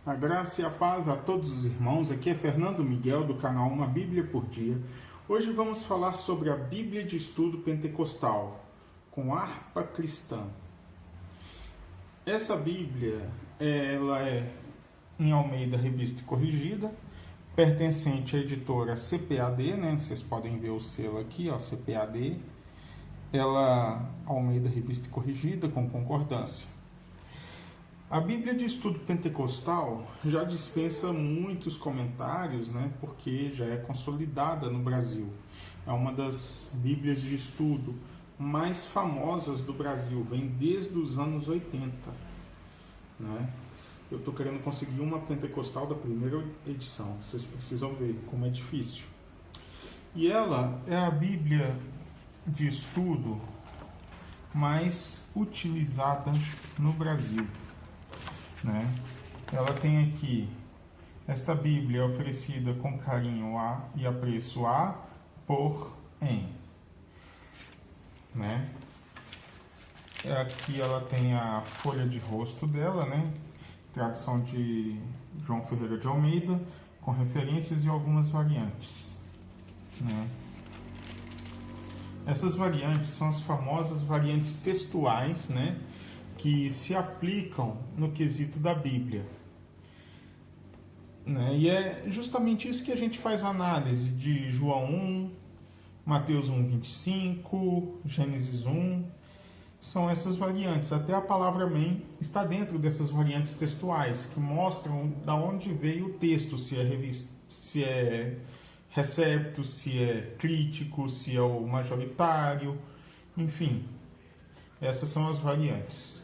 A graça e a paz a todos os irmãos. Aqui é Fernando Miguel do canal Uma Bíblia por Dia. Hoje vamos falar sobre a Bíblia de Estudo Pentecostal, com harpa cristã. Essa Bíblia, ela é em Almeida Revista e Corrigida, pertencente à editora CPAD, né? Vocês podem ver o selo aqui, ó, CPAD. Ela, Almeida Revista e Corrigida, com concordância. A Bíblia de Estudo Pentecostal já dispensa muitos comentários, né, porque já é consolidada no Brasil. É uma das Bíblias de estudo mais famosas do Brasil, vem desde os anos 80. Né? Eu estou querendo conseguir uma pentecostal da primeira edição, vocês precisam ver como é difícil. E ela é a Bíblia de estudo mais utilizada no Brasil. Né? Ela tem aqui, esta Bíblia é oferecida com carinho e apreço por em. Né? Aqui ela tem a folha de rosto dela, né? Tradução de João Ferreira de Almeida, com referências e algumas variantes. Né? Essas variantes são as famosas variantes textuais, né? Que se aplicam no quesito da Bíblia. Né? E é justamente isso que a gente faz análise de João 1, Mateus 1, 25, Gênesis 1. São essas variantes. Até a palavra amém está dentro dessas variantes textuais, que mostram de onde veio o texto, se é recepto, se é crítico, se é o majoritário, enfim. Essas são as variantes.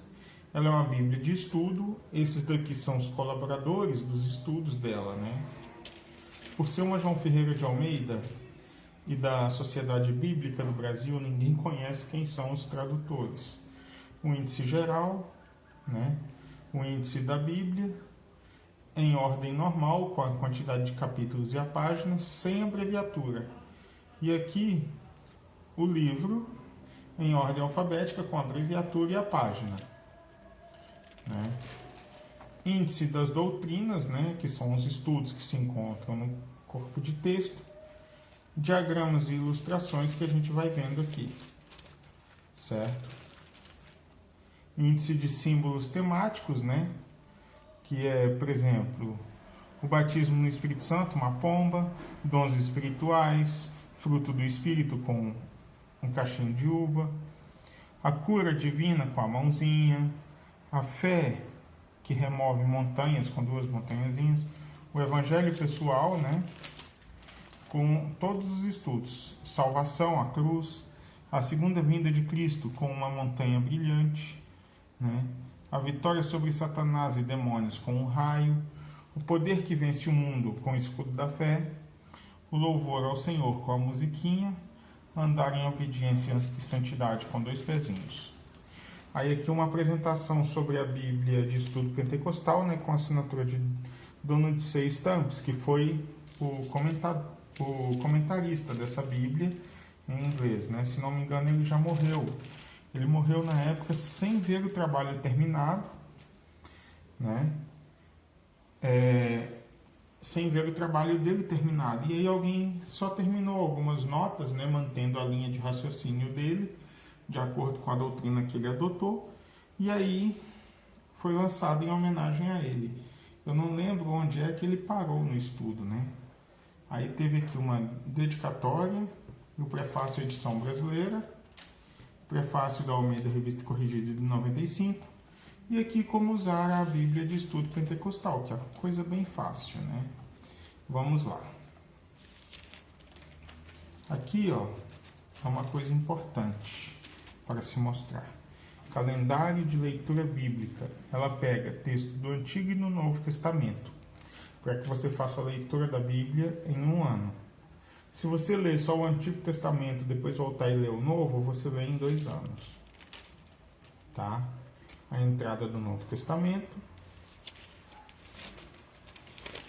Ela é uma Bíblia de estudo. Esses daqui são os colaboradores dos estudos dela, né? Por ser uma João Ferreira de Almeida e da Sociedade Bíblica do Brasil, ninguém conhece quem são os tradutores. O índice geral, né? O índice da Bíblia, em ordem normal, com a quantidade de capítulos e a página, sem abreviatura. E aqui, o livro, em ordem alfabética, com a abreviatura e a página. Né? Índice das doutrinas, né, que são os estudos que se encontram no corpo de texto, diagramas e ilustrações que a gente vai vendo aqui, certo? Índice de símbolos temáticos, né, que é, por exemplo, o batismo no Espírito Santo, uma pomba, dons espirituais, fruto do Espírito com um cachinho de uva, a cura divina com a mãozinha, a fé que remove montanhas com duas montanhazinhas, o evangelho pessoal, né, com todos os estudos, salvação, a cruz, a segunda vinda de Cristo com uma montanha brilhante, né, a vitória sobre Satanás e demônios com um raio, o poder que vence o mundo com o escudo da fé, o louvor ao Senhor com a musiquinha, andar em obediência e santidade com dois pezinhos. Aí aqui uma apresentação sobre a Bíblia de Estudo Pentecostal, né, com a assinatura de Dono de C. Stamps, que foi o comentarista dessa Bíblia em inglês. Né? Se não me engano, ele já morreu. Ele morreu na época sem ver o trabalho terminado, né? Sem ver o trabalho dele terminado. E aí alguém só terminou algumas notas, né, mantendo a linha de raciocínio dele, de acordo com a doutrina que ele adotou, e aí foi lançado em homenagem a ele. Eu não lembro onde é que ele parou no estudo, né? Aí teve aqui uma dedicatória, o prefácio edição brasileira, prefácio da Almeida Revista Corrigida de 95, e aqui como usar a Bíblia de Estudo Pentecostal, que é uma coisa bem fácil, né? Vamos lá. Aqui, ó, é uma coisa importante para se mostrar. Calendário de leitura bíblica. Ela pega texto do Antigo e do Novo Testamento, para que você faça a leitura da Bíblia em um ano. Se você ler só o Antigo Testamento e depois voltar e ler o Novo, você lê em 2 anos. Tá? A entrada do Novo Testamento.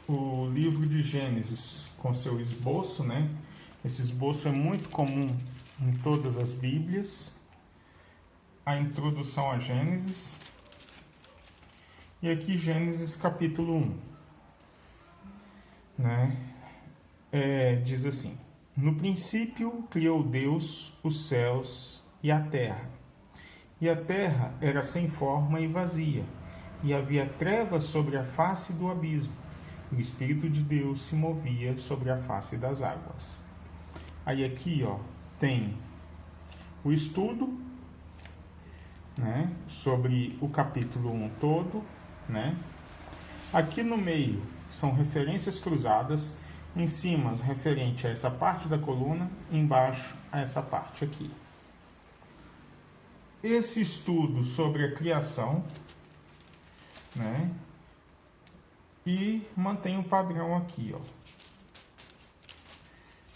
O livro de Gênesis com seu esboço, né? Esse esboço é muito comum em todas as Bíblias. A introdução a Gênesis, E aqui Gênesis capítulo 1, né? Diz assim: no princípio criou Deus os céus e a terra. E a terra era sem forma e vazia, e havia trevas sobre a face do abismo, e o Espírito de Deus se movia sobre a face das águas. Aí aqui, tem o estudo, né, sobre o capítulo 1 todo, né? Aqui no meio são referências cruzadas, em cima referente a essa parte da coluna, embaixo a essa parte aqui. Esse estudo sobre a criação, né? E mantém o padrão aqui,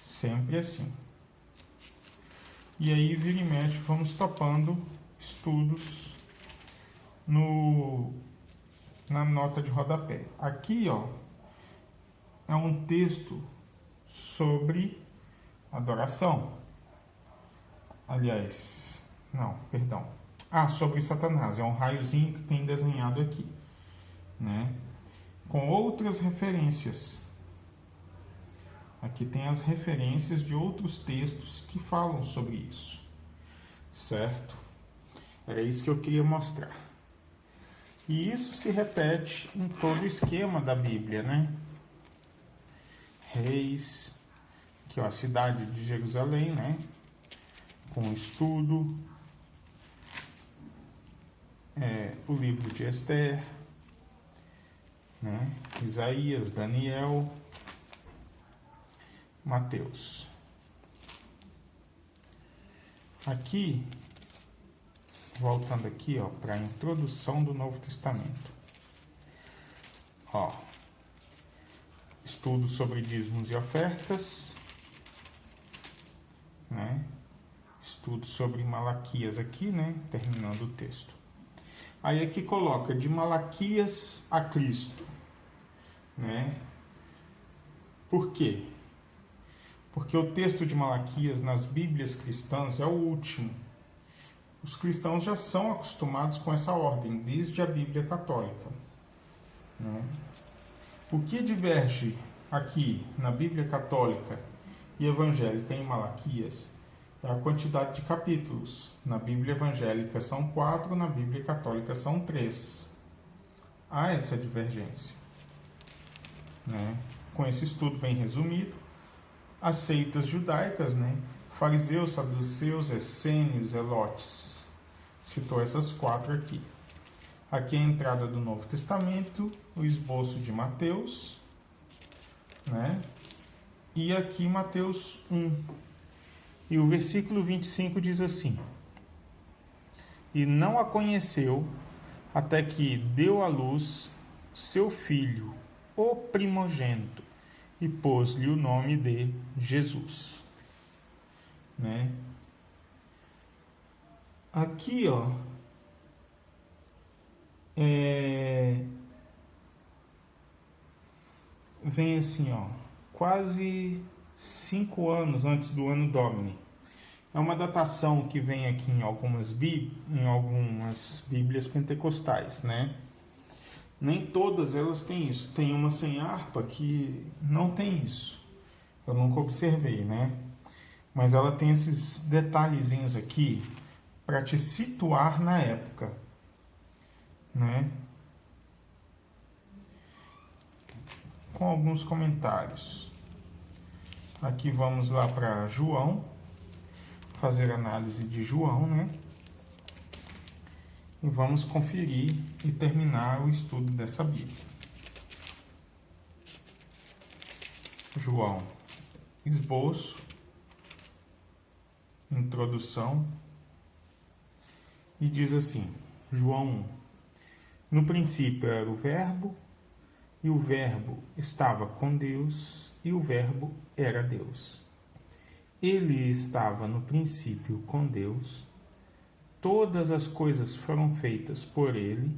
sempre assim. E aí, vira e mexe, vamos topando estudos na nota de rodapé. Aqui, é um texto sobre adoração. Aliás, não, perdão. Sobre Satanás. É um raiozinho que tem desenhado aqui, né? Com outras referências. Aqui tem as referências de outros textos que falam sobre isso, certo? Era isso que eu queria mostrar. E isso se repete em todo o esquema da Bíblia, né? Reis, que é a cidade de Jerusalém, né? Com o estudo, o livro de Esther, né? Isaías, Daniel, Mateus. Aqui, voltando aqui, para a introdução do Novo Testamento. Estudo sobre dízimos e ofertas, né? Estudo sobre Malaquias aqui, né? Terminando o texto. Aí aqui coloca de Malaquias a Cristo, né? Por quê? Porque o texto de Malaquias nas Bíblias cristãs é o último. Os cristãos já são acostumados com essa ordem, desde a Bíblia católica, né? O que diverge aqui na Bíblia católica e evangélica em Malaquias é a quantidade de capítulos. Na Bíblia evangélica são 4, na Bíblia católica são 3. Há essa divergência, né? Com esse estudo bem resumido, as seitas judaicas, né? Fariseus, saduceus, essênios, elotes. Citou essas 4 aqui. Aqui é a entrada do Novo Testamento, o esboço de Mateus, né? E aqui Mateus 1. E o versículo 25 diz assim: e não a conheceu até que deu à luz seu filho, o primogênito, e pôs-lhe o nome de Jesus, né? Aqui, vem assim, quase 5 anos antes do ano Domini. É uma datação que vem aqui em algumas Bíblias pentecostais, né? Nem todas elas têm isso. Tem uma sem harpa que não tem isso. Eu nunca observei, né? Mas ela tem esses detalhezinhos aqui para te situar na época, né? Com alguns comentários. Aqui vamos lá para João, fazer análise de João, né? E vamos conferir e terminar o estudo dessa Bíblia. João, esboço, introdução, e diz assim, João 1: no princípio era o Verbo, e o Verbo estava com Deus, e o Verbo era Deus. Ele estava no princípio com Deus. Todas as coisas foram feitas por ele,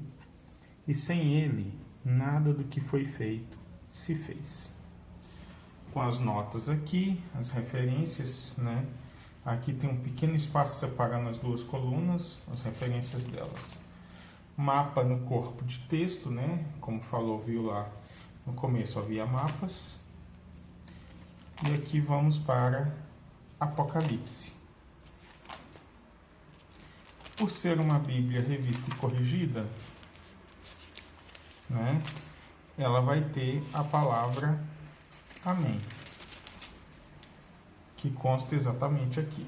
e sem ele, nada do que foi feito se fez. Com as notas aqui, as referências, né? Aqui tem um pequeno espaço separando as duas colunas, as referências delas. mapa no corpo de texto, né? Como falou, viu lá no começo havia mapas. E aqui vamos para Apocalipse. Por ser uma Bíblia revista e corrigida, né? Ela vai ter a palavra Amém, que consta exatamente aqui.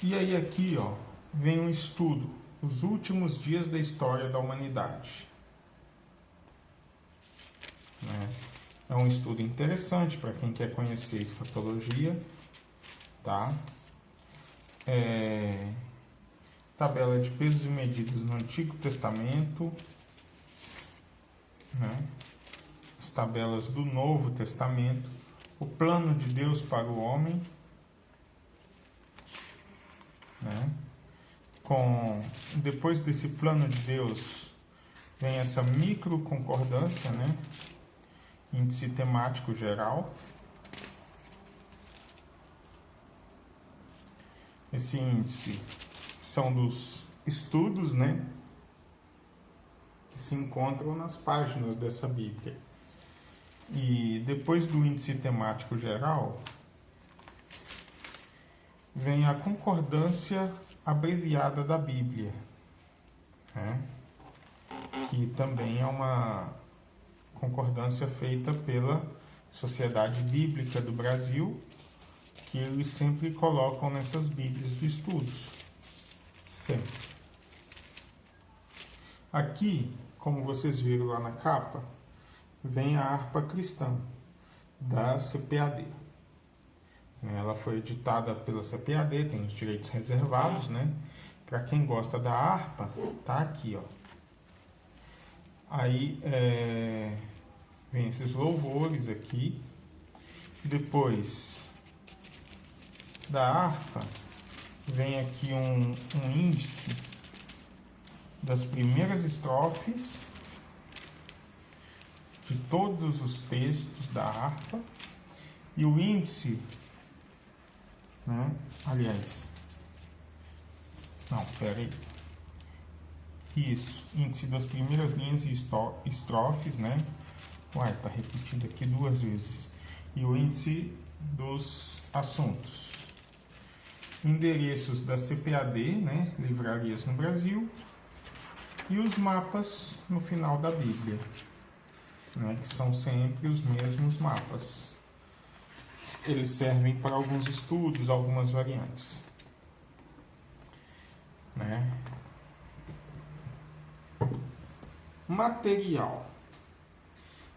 E aí aqui, ó, vem um estudo, os últimos dias da história da humanidade. Né? É um estudo interessante para quem quer conhecer escatologia, tá? Tabela de pesos e medidas no Antigo Testamento, né? As tabelas do Novo Testamento, o plano de Deus para o homem, né? Depois desse plano de Deus vem essa microconcordância, né? Índice temático geral. Esse índice são dos estudos, né? Que se encontram nas páginas dessa Bíblia. E depois do índice temático geral, vem a concordância abreviada da Bíblia, né? Que também é uma concordância feita pela Sociedade Bíblica do Brasil, que eles sempre colocam nessas Bíblias de estudos. Sempre. Aqui, como vocês viram lá na capa, vem a harpa cristã da CPAD. Ela foi editada pela CPAD, tem os direitos reservados, né? Para quem gosta da harpa, tá aqui, ó. Aí vem esses louvores aqui. Depois da harpa, vem aqui um índice das primeiras estrofes de todos os textos da harpa. E o índice, né? Aliás, não, peraí. Isso, índice das primeiras linhas e estrofes, né? Uai, tá repetido aqui duas vezes. E o índice dos assuntos. Endereços da CPAD, né? Livrarias no Brasil. E os mapas no final da Bíblia, né? Que são sempre os mesmos mapas. Eles servem para alguns estudos, algumas variantes, né? Material.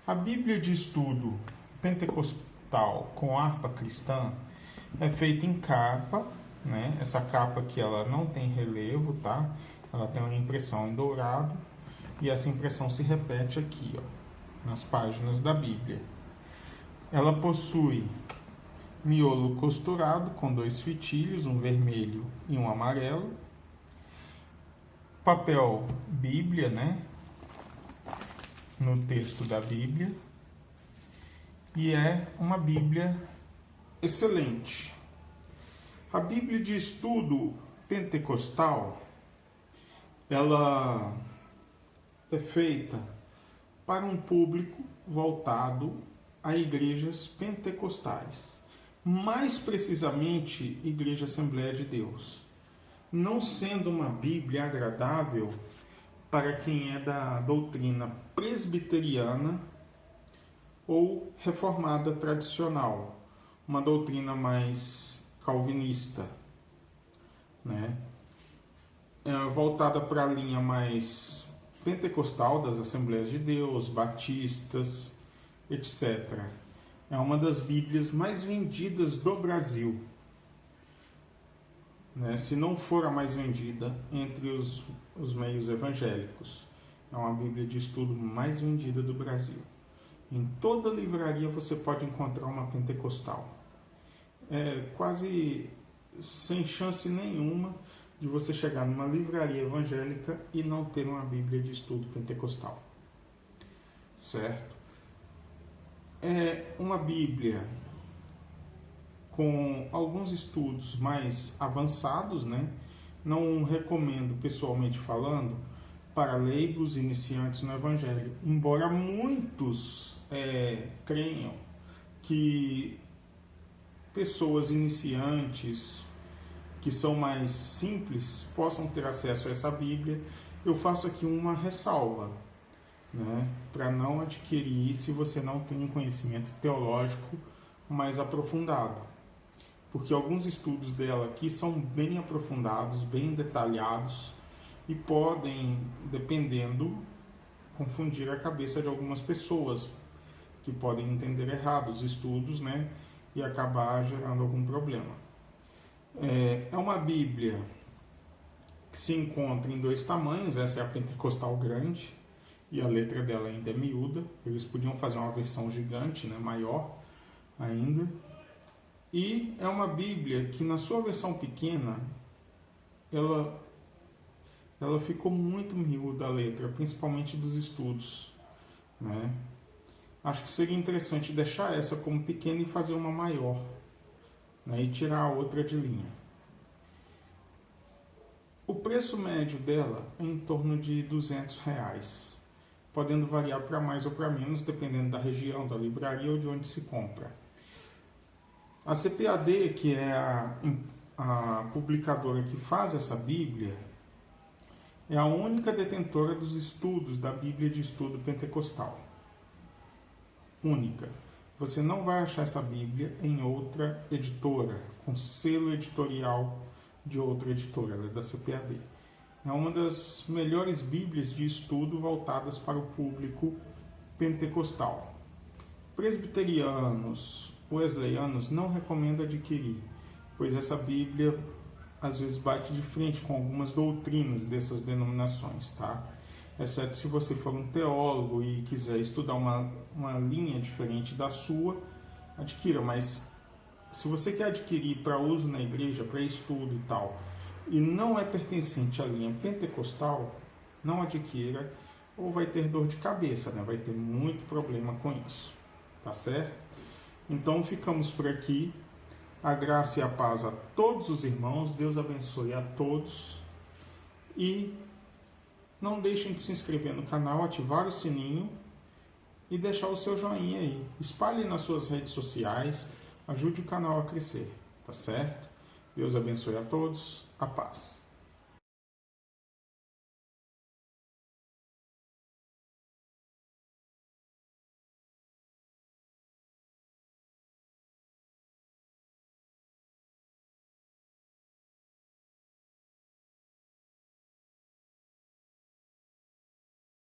A Bíblia de Estudo Pentecostal com harpa cristã é feita em capa, né? Essa capa aqui ela não tem relevo, tá? Ela tem uma impressão em dourado e essa impressão se repete aqui, ó, nas páginas da Bíblia. Ela possui miolo costurado com 2 fitilhos, um vermelho e um amarelo. Papel Bíblia, né? No texto da Bíblia. E é uma Bíblia excelente. A Bíblia de Estudo Pentecostal, ela é feita para um público voltado a igrejas pentecostais. Mais precisamente, Igreja Assembleia de Deus. Não sendo uma Bíblia agradável para quem é da doutrina presbiteriana ou reformada tradicional, uma doutrina mais calvinista, né? Voltada para a linha mais pentecostal das Assembleias de Deus, batistas, etc. É uma das Bíblias mais vendidas do Brasil, né? Se não for a mais vendida entre os meios evangélicos. É uma Bíblia de estudo mais vendida do Brasil. Em toda livraria você pode encontrar uma pentecostal. É quase sem chance nenhuma de você chegar numa livraria evangélica e não ter uma Bíblia de estudo pentecostal. Certo? É uma Bíblia com alguns estudos mais avançados, né? não recomendo, pessoalmente falando, para leigos iniciantes no Evangelho. Embora muitos creiam que pessoas iniciantes, que são mais simples, possam ter acesso a essa Bíblia, eu faço aqui uma ressalva, né, para não adquirir se você não tem um conhecimento teológico mais aprofundado. Porque alguns estudos dela aqui são bem aprofundados, bem detalhados e podem, dependendo, confundir a cabeça de algumas pessoas que podem entender errado os estudos, né, e acabar gerando algum problema. É uma Bíblia que se encontra em 2 tamanhos, essa é a Pentecostal grande e a letra dela ainda é miúda. Eles podiam fazer uma versão gigante, né, maior ainda. E é uma Bíblia que na sua versão pequena, ela ficou muito miúda a letra, principalmente dos estudos, né? Acho que seria interessante deixar essa como pequena e fazer uma maior, né, e tirar a outra de linha. O preço médio dela é em torno de R$200, podendo variar para mais ou para menos, dependendo da região, da livraria ou de onde se compra. A CPAD, que é a publicadora que faz essa Bíblia, é a única detentora dos estudos da Bíblia de Estudo Pentecostal. Única. Você não vai achar essa Bíblia em outra editora, com selo editorial de outra editora, ela é da CPAD. É uma das melhores Bíblias de estudo voltadas para o público pentecostal. Presbiterianos, wesleyanos não recomendo adquirir, pois essa Bíblia às vezes bate de frente com algumas doutrinas dessas denominações, tá? Exceto se você for um teólogo e quiser estudar uma linha diferente da sua, adquira, mas se você quer adquirir para uso na igreja, para estudo e tal, e não é pertencente à linha pentecostal, não adquira, ou vai ter dor de cabeça, né? Vai ter muito problema com isso, tá certo? Então ficamos por aqui. A graça e a paz a todos os irmãos. Deus abençoe a todos. E não deixem de se inscrever no canal, ativar o sininho e deixar o seu joinha aí. Espalhe nas suas redes sociais. Ajude o canal a crescer, tá certo? Deus abençoe a todos. A paz.